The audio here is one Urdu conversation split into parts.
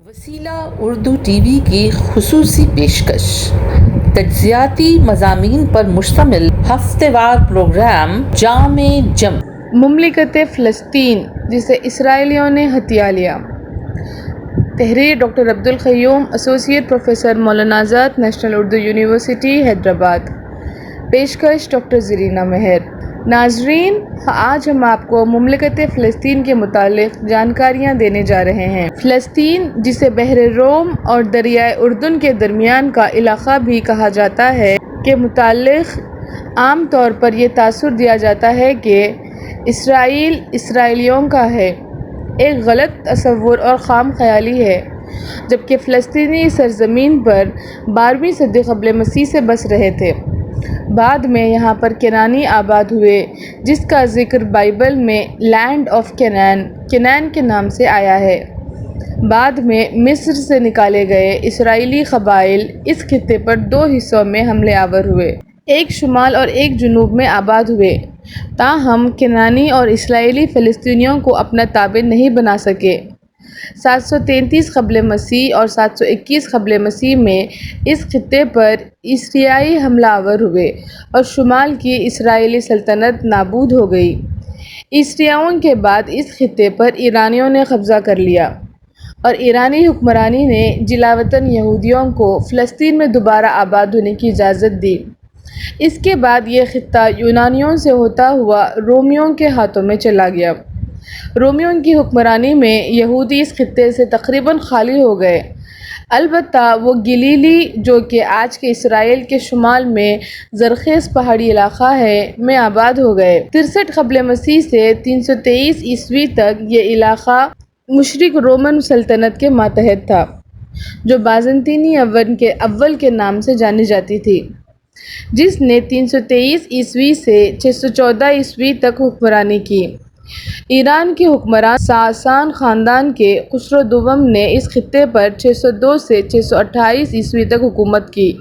وسیلہ اردو ٹی وی کی خصوصی پیشکش، تجزیاتی مضامین پر مشتمل ہفتہ وار پروگرام جام جم۔ مملکت فلسطین جسے اسرائیلیوں نے ہتھیا لیا۔ تحریر ڈاکٹر عبدالقیوم، ایسوسی at professor, Maulana Azad national Urdu university Hyderabad. پیشکش ڈاکٹر زرینہ مہر۔ ناظرین، آج ہم آپ کو مملکت فلسطین کے متعلق جانکاریاں دینے جا رہے ہیں۔ فلسطین، جسے بحر روم اور دریائے اردن کے درمیان کا علاقہ بھی کہا جاتا ہے، کے متعلق عام طور پر یہ تاثر دیا جاتا ہے کہ اسرائیل اسرائیلیوں کا ہے، ایک غلط تصور اور خام خیالی ہے، جبکہ فلسطینی اس سرزمین پر 12ویں صدی قبل مسیح سے بس رہے تھے۔ بعد میں یہاں پر کنعانی آباد ہوئے، جس کا ذکر بائبل میں لینڈ آف کنعان کے نام سے آیا ہے۔ بعد میں مصر سے نکالے گئے اسرائیلی قبائل اس خطے پر 2 حصوں میں حملے آور ہوئے، ایک شمال اور ایک جنوب میں آباد ہوئے، تاہم کنعانی اور اسرائیلی فلسطینیوں کو اپنا تابع نہیں بنا سکے۔ 733 قبل مسیح اور 721 قبل مسیح میں اس خطے پر ایسائی حملہ آور ہوئے اور شمال کی اسرائیلی سلطنت نابود ہو گئی۔ ایسائیوں کے بعد اس خطے پر ایرانیوں نے قبضہ کر لیا اور ایرانی حکمرانی نے جلاوطن یہودیوں کو فلسطین میں دوبارہ آباد ہونے کی اجازت دی۔ اس کے بعد یہ خطہ یونانیوں سے ہوتا ہوا رومیوں کے ہاتھوں میں چلا گیا۔ رومیوں کی حکمرانی میں یہودی اس خطے سے تقریباً خالی ہو گئے، البتہ وہ گلیلی، جو کہ آج کے اسرائیل کے شمال میں زرخیز پہاڑی علاقہ ہے، میں آباد ہو گئے۔ 63 قبل مسیح سے 323 عیسوی تک یہ علاقہ مشرق رومن سلطنت کے ماتحت تھا، جو بازنطینی اول کے نام سے جانی جاتی تھی، جس نے 323 عیسوی سے 614 عیسوی تک حکمرانی کی۔ ایران کے حکمران ساسان خاندان کے خسرو دوم نے اس خطے پر 602 سے 628 عیسوی تک حکومت کی،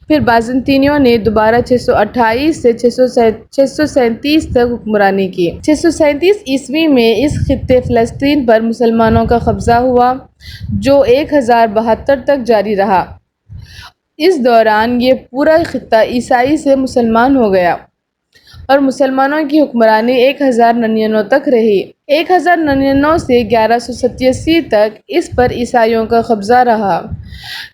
پھر بازنطینیوں نے دوبارہ 628 سے 637 تک حکمرانی کی۔ 637 عیسوی میں اس خطے فلسطین پر مسلمانوں کا قبضہ ہوا، جو 1072 تک جاری رہا۔ اس دوران یہ پورا خطہ عیسائی سے مسلمان ہو گیا اور مسلمانوں کی حکمرانی 1099 تک رہی۔ 1099 سے 1187 تک اس پر عیسائیوں کا قبضہ رہا۔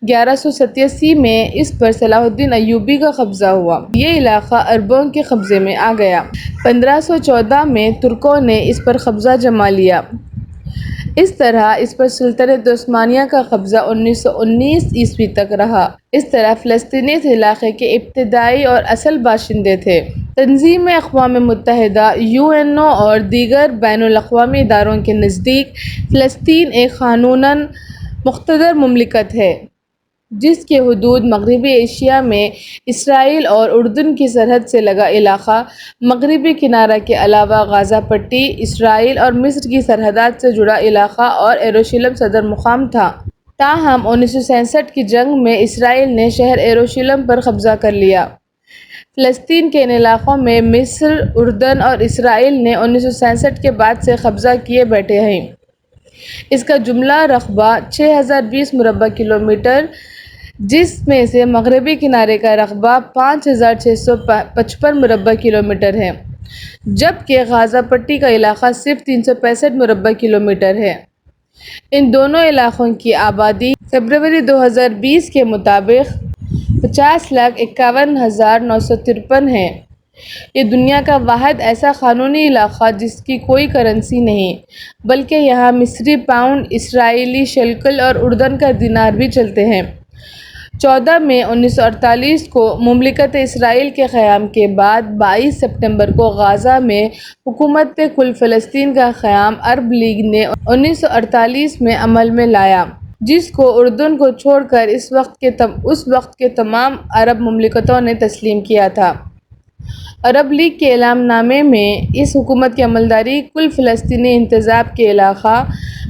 1187 میں اس پر صلاح الدین ایوبی کا قبضہ ہوا۔ یہ علاقہ عربوں کے قبضے میں آ گیا۔ 1514 میں ترکوں نے اس پر قبضہ جما لیا۔ اس طرح اس پر سلطنت عثمانیہ کا قبضہ 1919 عیسوی تک رہا۔ اس طرح فلسطینی اس علاقے کے ابتدائی اور اصل باشندے تھے۔ تنظیم اقوام متحدہ (UNO) اور دیگر بین الاقوامی اداروں کے نزدیک فلسطین ایک قانوناً مقتدر مملکت ہے، جس کی حدود مغربی ایشیا میں اسرائیل اور اردن کی سرحد سے لگا علاقہ، مغربی کنارہ کے علاوہ غزہ پٹی، اسرائیل اور مصر کی سرحدات سے جڑا علاقہ اور یروشلم صدر مقام تھا۔ تاہم 1967 کی جنگ میں اسرائیل نے شہر یروشلم پر قبضہ کر لیا۔ فلسطین کے ان علاقوں میں مصر، اردن اور اسرائیل نے 1967 کے بعد سے قبضہ کیے بیٹھے ہیں۔ اس کا جملہ رقبہ 6020 مربع کلومیٹر، جس میں سے مغربی کنارے کا رقبہ 5655 مربع کلومیٹر ہے، جبکہ غزہ پٹی کا علاقہ صرف 365 مربع کلومیٹر ہے۔ ان دونوں علاقوں کی آبادی فروری 2020 کے مطابق 50,51,953 ہے۔ یہ دنیا کا واحد ایسا قانونی علاقہ جس کی کوئی کرنسی نہیں، بلکہ یہاں مصری پاؤنڈ، اسرائیلی شیکل اور اردن کا دینار بھی چلتے ہیں۔ 14 مئی 1948 کو مملکت اسرائیل کے قیام کے بعد 22 ستمبر کو غزہ میں حکومت کل فلسطین کا قیام عرب لیگ نے 1948 میں عمل میں لایا، جس کو اردن کو چھوڑ کر اس وقت کے تمام عرب مملکتوں نے تسلیم کیا تھا۔ عرب لیگ کے اعلان نامے میں اس حکومت کی عملداری کل فلسطینی انتژاب کے علاقہ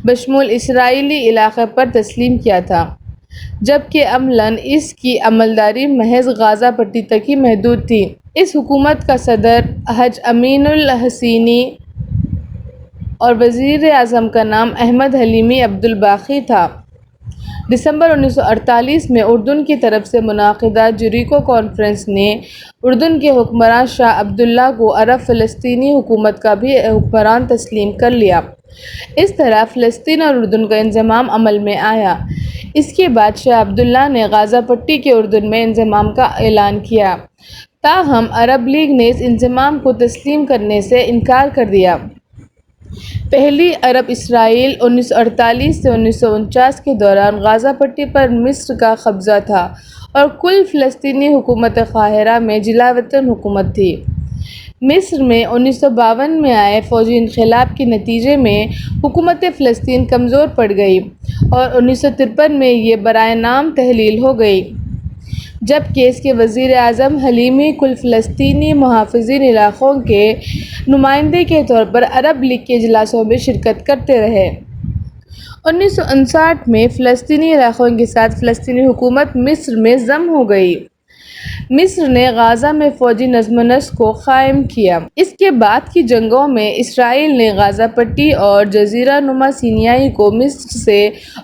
بشمول اسرائیلی علاقے پر تسلیم کیا تھا، جبکہ عملاً اس کی عملداری محض غزہ پٹی تک ہی محدود تھی۔ اس حکومت کا صدر حاج امین الحسینی اور وزیر اعظم کا نام احمد حلیمی عبدالباقی تھا۔ دسمبر 1948 میں اردن کی طرف سے منعقدہ جیریکو کانفرنس نے اردن کے حکمران شاہ عبداللہ کو عرب فلسطینی حکومت کا بھی حکمران تسلیم کر لیا۔ اس طرح فلسطین اور اردن کا انضمام عمل میں آیا۔ اس کے بعد شاہ عبداللہ نے غازہ پٹی کے اردن میں انضمام کا اعلان کیا، تاہم عرب لیگ نے اس انضمام کو تسلیم کرنے سے انکار کر دیا۔ پہلی عرب اسرائیل 1948 سے 1949 کے دوران غازہ پٹی پر مصر کا قبضہ تھا اور کل فلسطینی حکومت قاہرہ میں جلا وطن حکومت تھی۔ مصر میں 1952 میں آئے فوجی انقلاب کے نتیجے میں حکومت فلسطین کمزور پڑ گئی اور 1953 میں یہ برائے نام تحلیل ہو گئی، جبکہ اس کے وزیر اعظم حلیمی کل فلسطینی محافظین علاقوں کے نمائندے کے طور پر عرب لیگ کے اجلاسوں میں شرکت کرتے رہے۔ 1959 میں فلسطینی علاقوں کے ساتھ فلسطینی حکومت مصر میں ضم ہو گئی۔ مصر نے غزہ میں فوجی نظم و نسق کو قائم کیا۔ اس کے بعد کی جنگوں میں اسرائیل نے غازہ پٹی اور جزیرہ نما سینائی کو مصر سے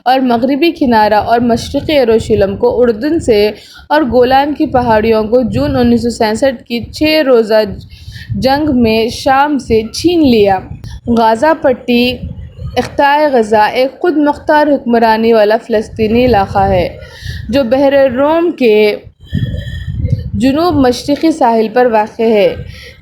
اور مغربی کنارہ اور مشرقی یروشلم کو اردن سے اور گولان کی پہاڑیوں کو جون 1967 کی 6 روزہ جنگ میں شام سے چھین لیا۔ غازہ پٹی خطۂ غزہ ایک خود مختار حکمرانی والا فلسطینی علاقہ ہے جو بحر روم کے جنوب مشرقی ساحل پر واقع ہے،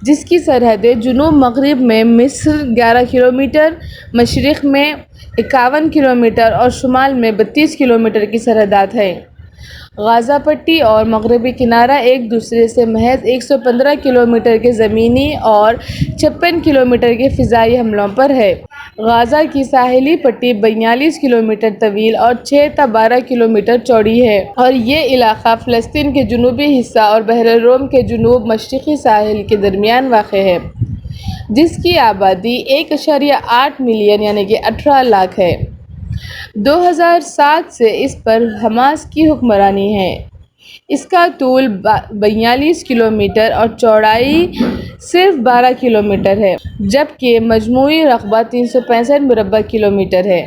جس کی سرحدیں جنوب مغرب میں مصر 11 کلومیٹر، مشرق میں 51 کلومیٹر اور شمال میں 32 کلومیٹر کی سرحدات ہیں۔ غازہ پٹی اور مغربی کنارہ ایک دوسرے سے محض 115 کلومیٹر کے زمینی اور 56 کلومیٹر کے فضائی حملوں پر ہے۔ غزہ کی ساحلی پٹی 42 کلومیٹر طویل اور 6 تا 12 کلومیٹر چوڑی ہے اور یہ علاقہ فلسطین کے جنوبی حصہ اور بحر روم کے جنوب مشرقی ساحل کے درمیان واقع ہے، جس کی آبادی 1.8 ملین یعنی کہ 18 لاکھ ہے۔ 2007 سے اس پر حماس کی حکمرانی ہے۔ اس کا طول 42 کلومیٹر اور چوڑائی صرف 12 کلومیٹر ہے، جبکہ مجموعی رقبہ 365 مربع کلومیٹر ہے۔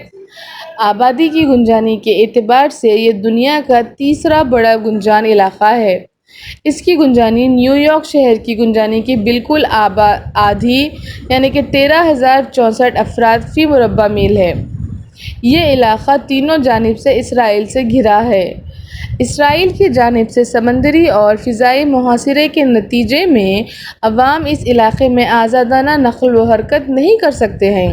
آبادی کی گنجانی کے اعتبار سے یہ دنیا کا تیسرا بڑا گنجان علاقہ ہے۔ اس کی گنجانی نیو یارک شہر کی گنجانی کی بالکل آدھی یعنی کہ 13,064 افراد فی مربع میل ہے۔ یہ علاقہ تینوں جانب سے اسرائیل سے گھرا ہے۔ اسرائیل کی جانب سے سمندری اور فضائی محاصرے کے نتیجے میں عوام اس علاقے میں آزادانہ نقل و حرکت نہیں کر سکتے ہیں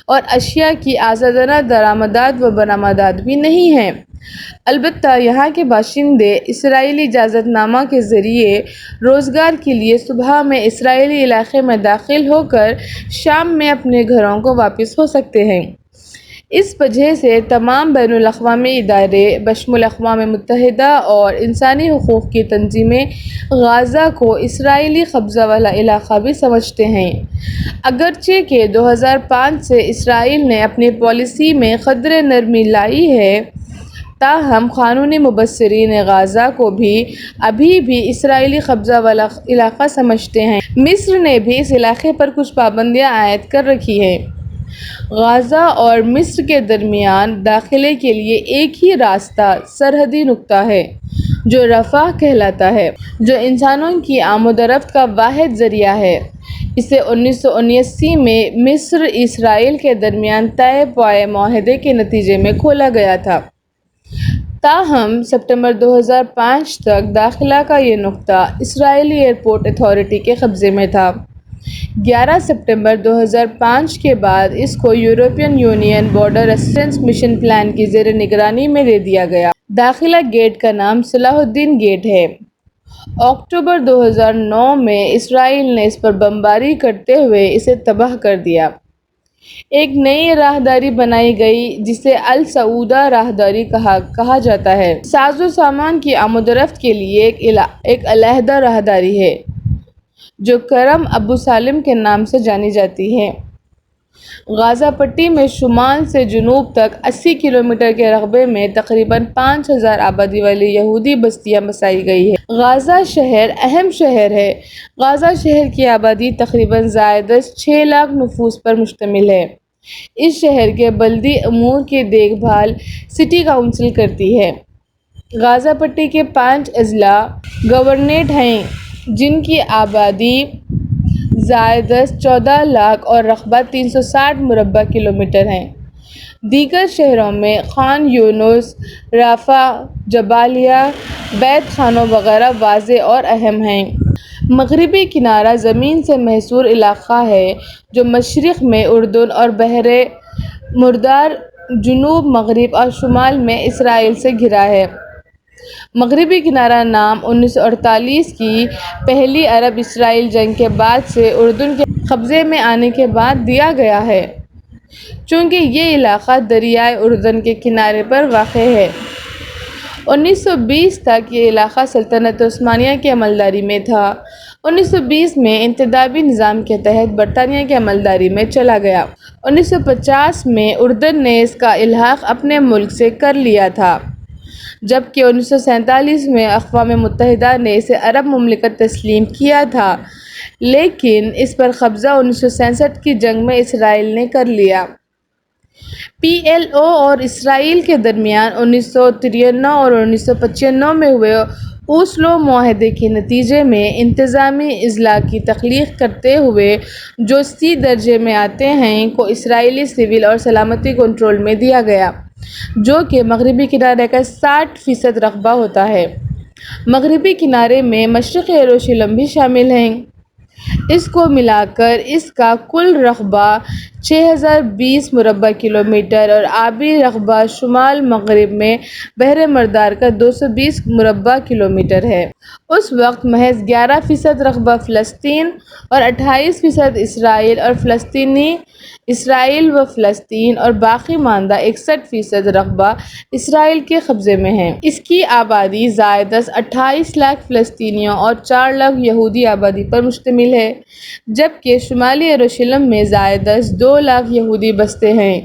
اور اشیاء کی آزادانہ درآمدات و برآمدات بھی نہیں ہیں۔ البتہ یہاں کے باشندے اسرائیلی اجازت نامہ کے ذریعے روزگار کے لیے صبح میں اسرائیلی علاقے میں داخل ہو کر شام میں اپنے گھروں کو واپس ہو سکتے ہیں۔ اس وجہ سے تمام بین الاقوامی ادارے بشمول اقوام متحدہ اور انسانی حقوق کی تنظیمیں غزہ کو اسرائیلی قبضہ والا علاقہ بھی سمجھتے ہیں، اگرچہ کہ 2005 سے اسرائیل نے اپنی پالیسی میں قدرے نرمی لائی ہے، تاہم قانونی مبصرین غزہ کو بھی ابھی بھی اسرائیلی قبضہ والا علاقہ سمجھتے ہیں۔ مصر نے بھی اس علاقے پر کچھ پابندیاں عائد کر رکھی ہیں۔ غزہ اور مصر کے درمیان داخلے کے لیے ایک ہی راستہ سرحدی نقطہ ہے جو رفح کہلاتا ہے، جو انسانوں کی آمد و رفت کا واحد ذریعہ ہے۔ اسے 1979 میں مصر اسرائیل کے درمیان طے پائے معاہدے کے نتیجے میں کھولا گیا تھا، تاہم ستمبر 2005 تک داخلہ کا یہ نقطہ اسرائیلی ایئرپورٹ اتھارٹی کے قبضے میں تھا۔ 11 ستمبر 2005 کے بعد اس کو European union border assistance mission plan کی زیر نگرانی میں دے دیا گیا۔ داخلہ گیٹ کا نام صلاح الدین گیٹ ہے۔ اکتوبر 2009 میں اسرائیل نے اس پر بمباری کرتے ہوئے اسے تباہ کر دیا۔ ایک نئی راہداری بنائی گئی جسے السعودہ راہداری کہا جاتا ہے۔ ساز و سامان کی آمد و رفت کے لیے ایک علیحدہ راہداری ہے جو کرم ابو سالم کے نام سے جانی جاتی ہے۔ غازہ پٹی میں شمال سے جنوب تک 80 کلومیٹر کے رقبے میں تقریباً 5,000 آبادی والی یہودی بستیاں بسائی گئی ہیں۔ غازہ شہر اہم شہر ہے۔ غازہ شہر کی آبادی تقریباً زائد از 6 لاکھ نفوس پر مشتمل ہے۔ اس شہر کے بلدی امور کی دیکھ بھال سٹی کونسل کرتی ہے۔ غازہ پٹی کے 5 اضلاع گورنریٹ ہیں جن کی آبادی زائد از 14 لاکھ اور رقبہ 360 مربع کلومیٹر ہے۔ دیگر شہروں میں خان یونس، رافع، جبالیہ، بیت خانو وغیرہ واضح اور اہم ہیں۔ مغربی کنارہ زمین سے محصور علاقہ ہے جو مشرق میں اردن اور بحر مردار، جنوب مغرب اور شمال میں اسرائیل سے گھرا ہے۔ مغربی کنارہ نام 1948 کی پہلی عرب اسرائیل جنگ کے بعد سے اردن کے قبضے میں آنے کے بعد دیا گیا ہے، چونکہ یہ علاقہ دریائے اردن کے کنارے پر واقع ہے۔ 1920 تک یہ علاقہ سلطنت عثمانیہ کی عملداری میں تھا۔ 1920 میں انتدابی نظام کے تحت برطانیہ کی عملداری میں چلا گیا۔ 1950 میں اردن نے اس کا الحاق اپنے ملک سے کر لیا تھا، جبکہ 1947 میں اقوام متحدہ نے اسے عرب مملکت تسلیم کیا تھا، لیکن اس پر قبضہ 1967 کی جنگ میں اسرائیل نے کر لیا۔ PLO اور اسرائیل کے درمیان 1993 اور 1995 میں ہوئے اوسلو معاہدے کے نتیجے میں انتظامی اضلاع کی تخلیق کرتے ہوئے جو C درجے میں آتے ہیں کو اسرائیلی سول اور سلامتی کنٹرول میں دیا گیا، جو کہ مغربی کنارے کا 60% رقبہ ہوتا ہے۔ مغربی کنارے میں مشرقی یروشلم بھی شامل ہے۔ اس کو ملا کر اس کا کل رقبہ 6020 مربع کلومیٹر اور آبی رقبہ شمال مغرب میں بحر مردار کا 220 مربع کلومیٹر ہے۔ اس وقت محض 11% رقبہ فلسطین اور 28% اسرائیل اور فلسطینی اسرائیل و فلسطین اور باقی ماندہ 61% رقبہ اسرائیل کے قبضے میں ہے۔ اس کی آبادی زائد از 28 لاکھ فلسطینیوں اور 4 لاکھ یہودی آبادی پر مشتمل ہے، جبکہ شمالی یروشلم میں زائد از 2 لاکھ یہودی بستے ہیں۔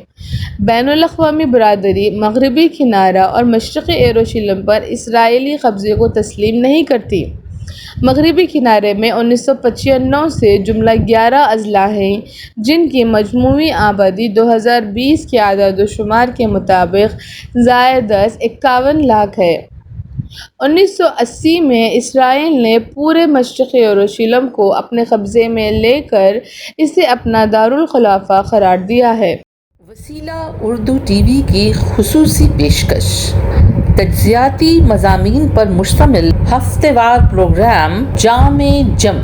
بین الاقوامی برادری مغربی کنارہ اور مشرقی یروشلم پر اسرائیلی قبضے کو تسلیم نہیں کرتی۔ مغربی کنارے میں 1995 سے جملہ 11 اضلاع ہیں جن کی مجموعی آبادی 2020 کے اعداد و شمار کے مطابق زائد از 51 لاکھ ہے۔ 1980 میں اسرائیل نے پورے مشرقی یروشلم کو اپنے قبضے میں لے کر اسے اپنا دارالخلافہ قرار دیا ہے۔ وسیلہ اردو ٹی وی کی خصوصی پیشکش، تجزیاتی مضامین پر مشتمل ہفتہ وار پروگرام جام جم